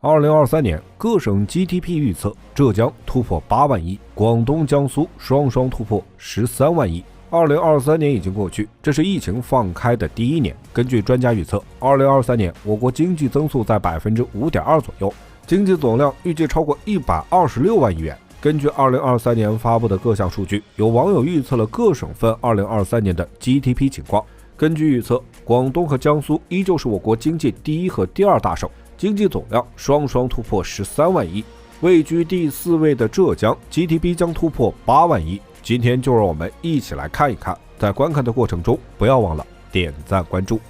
2023年各省 GDP 预测，浙江突破8万亿，广东、江苏双双突破13万亿。2023年已经过去，这是疫情放开的第一年。根据专家预测，2023年我国经济增速在 5.2% 左右，经济总量预计超过126万亿元。根据2023年发布的各项数据，有网友预测了各省份2023年的 GDP 情况。根据预测，广东和江苏依旧是我国经济第一和第二大省，经济总量双双突破13万亿。位居第4位的浙江 GDP 将突破8万亿。今天就让我们一起来看一看，在观看的过程中不要忘了点赞关注。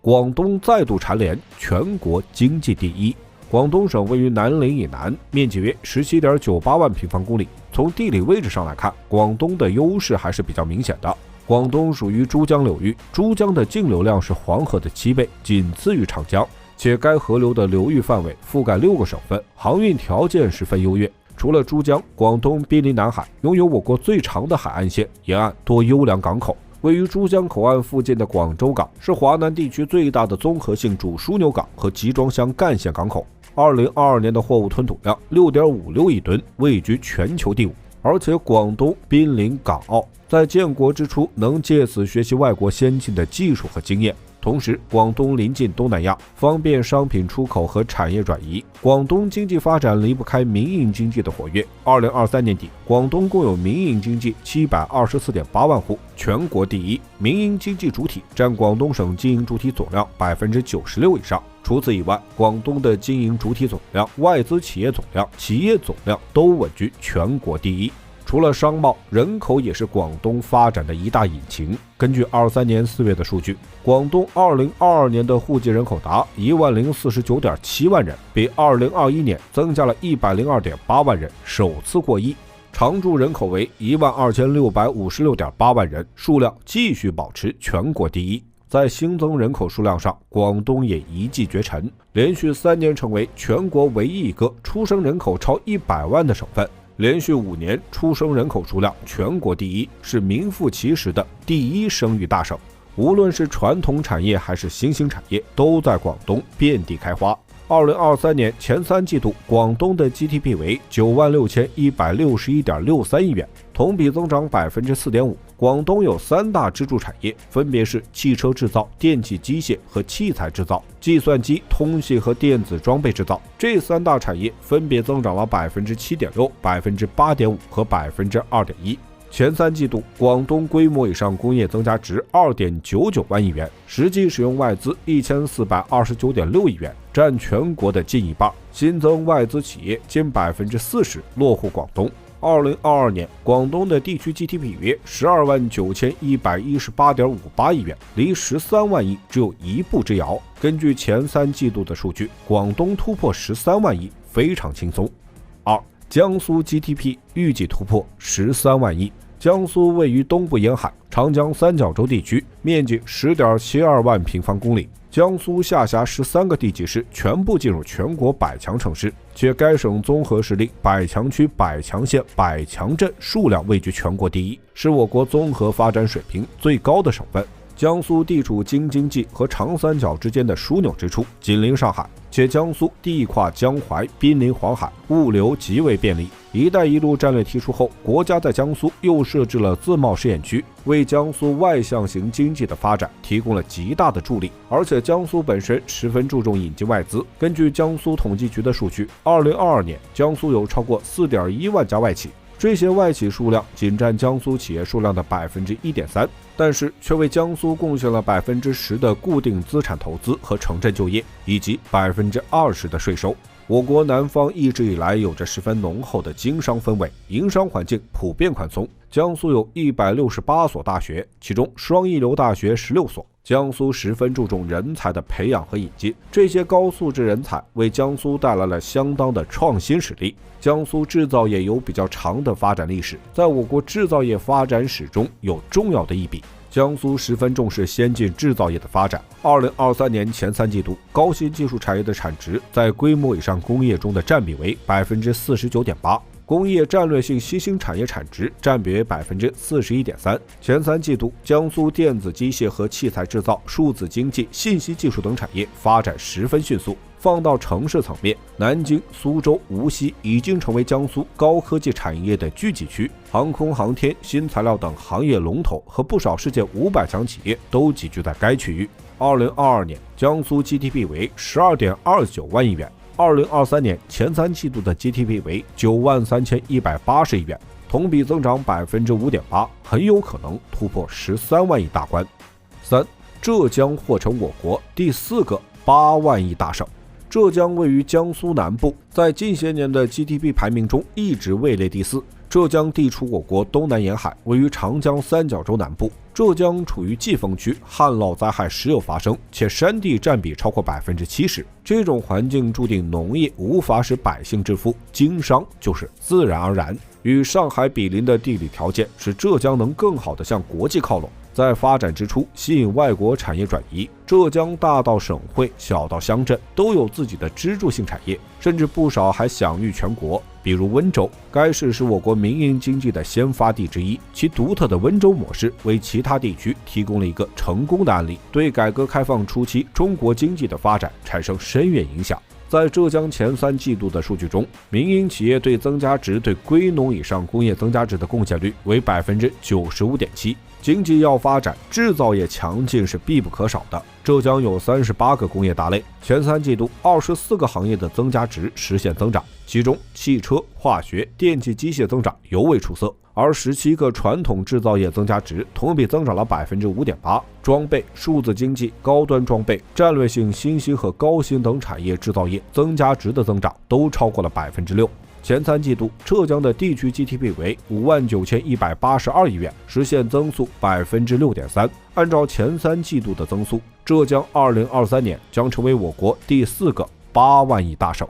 广东再度蝉联全国经济第一。广东省位于南岭以南，面积约 17.98 万平方公里。从地理位置上来看，广东的优势还是比较明显的。广东属于珠江流域，珠江的净流量是黄河的7倍，仅次于长江，且该河流的流域范围覆盖6个省份，航运条件十分优越。除了珠江，广东濒临南海，拥有我国最长的海岸线，沿岸多优良港口。位于珠江口岸附近的广州港是华南地区最大的综合性主枢纽港和集装箱干线港口。2022年的货物吞吐量 6.56 亿吨，位居全球第5。而且广东濒临港澳，在建国之初能借此学习外国先进的技术和经验。同时，广东临近东南亚，方便商品出口和产业转移。广东经济发展离不开民营经济的活跃。2023年底，广东共有民营经济 724.8 万户，全国第一。民营经济主体占广东省经营主体总量 96% 以上。除此以外，广东的经营主体总量、外资企业总量、企业总量都稳居全国第一。除了商贸，人口也是广东发展的一大引擎。根据23年4月的数据，广东2022年的户籍人口达10049.7万人，比2021年增加了102.8万人，首次过亿。常住人口为12656.8万人，数量继续保持全国第一。在新增人口数量上，广东也一骑绝尘，连续3年成为全国唯一一个出生人口超100万的省份。连续5年出生人口数量全国第一，是名副其实的第一生育大省。无论是传统产业还是新兴产业，都在广东遍地开花。2023年前3季度，广东的 GDP 为96161.63亿元，同比增长 4.5%。广东有3大支柱产业，分别是汽车制造、电气机械和器材制造、计算机、通信和电子装备制造。这3大产业分别增长了 7.6%、8.5% 和 2.1%。前3季度，广东规模以上工业增加值 2.99 万亿元，实际使用外资 1429.6 亿元，占全国的近一半。新增外资企业近 40% 落户广东。2022年，广东的地区 GDP 约129118.58亿元，离13万亿只有一步之遥。根据前3季度的数据，广东突破13万亿非常轻松。江苏 GDP 预计突破13万亿。江苏位于东部沿海，长江三角洲地区，面积 10.72 万平方公里。江苏下辖13个地级市，全部进入全国100强城市，且该省综合实力、100强区、100强县、100强镇数量位居全国第一，是我国综合发展水平最高的省份。江苏地处京津冀和长三角之间的枢纽之处，紧邻上海，且江苏地跨江淮，濒临黄海，物流极为便利。“一带一路”战略提出后，国家在江苏又设置了自贸试验区，为江苏外向型经济的发展提供了极大的助力。而且江苏本身十分注重引进外资。根据江苏统计局的数据，2022年江苏有超过 4.1 万家外企，这些外企数量仅占江苏企业数量的 1.3%， 但是却为江苏贡献了 10% 的固定资产投资和城镇就业，以及 20% 的税收。我国南方一直以来有着十分浓厚的经商氛围，营商环境普遍宽松。江苏有168所大学，其中双一流大学16所。江苏十分注重人才的培养和引进，这些高素质人才为江苏带来了相当的创新实力。江苏制造业有比较长的发展历史，在我国制造业发展史中有重要的一笔。江苏十分重视先进制造业的发展。2023年前3季度，高新技术产业的产值在规模以上工业中的占比为 49.8%。工业战略性新兴产业产值占比为 41.3%。前3季度，江苏电子机械和器材制造、数字经济、信息技术等产业发展十分迅速。放到城市层面，南京、苏州、无锡已经成为江苏高科技产业的聚集区，航空航天、新材料等行业龙头和不少世界500强企业都集聚在该区域。2022年，江苏 GDP 为 12.29 万亿元，2023年前3季度的 GDP 为93180亿元，同比增长 5.8%， 很有可能突破13万亿大关。3. 浙江或成我国第4个8万亿大省。浙江位于江苏南部，在近些年的 GDP 排名中一直位列第4。浙江地处我国东南沿海，位于长江三角洲南部。浙江处于季风区，旱涝灾害时有发生，且山地占比超过 70%。这种环境注定农业无法使百姓致富，经商就是自然而然。与上海比邻的地理条件，使浙江能更好地向国际靠拢。在发展之初，吸引外国产业转移。浙江大到省会，小到乡镇，都有自己的支柱性产业，甚至不少还享誉全国。比如温州，该市是我国民营经济的先发地之一，其独特的温州模式为其他地区提供了一个成功的案例，对改革开放初期中国经济的发展产生深远影响。在浙江前3季度的数据中，民营企业对增加值对归农以上工业增加值的贡献率为 95.7%。经济要发展，制造业强劲是必不可少的。浙江有38个工业大类，前3季度24个行业的增加值实现增长，其中汽车、化学、电气机械增长尤为出色，而17个传统制造业增加值同比增长了 5.8%。装备、数字经济、高端装备、战略性新兴和高新等产业制造业增加值的增长都超过了 6%。前3季度，浙江的地区 GDP 为59182亿元，实现增速 6.3%。按照前3季度的增速，浙江2023年将成为我国第4个8万亿大省。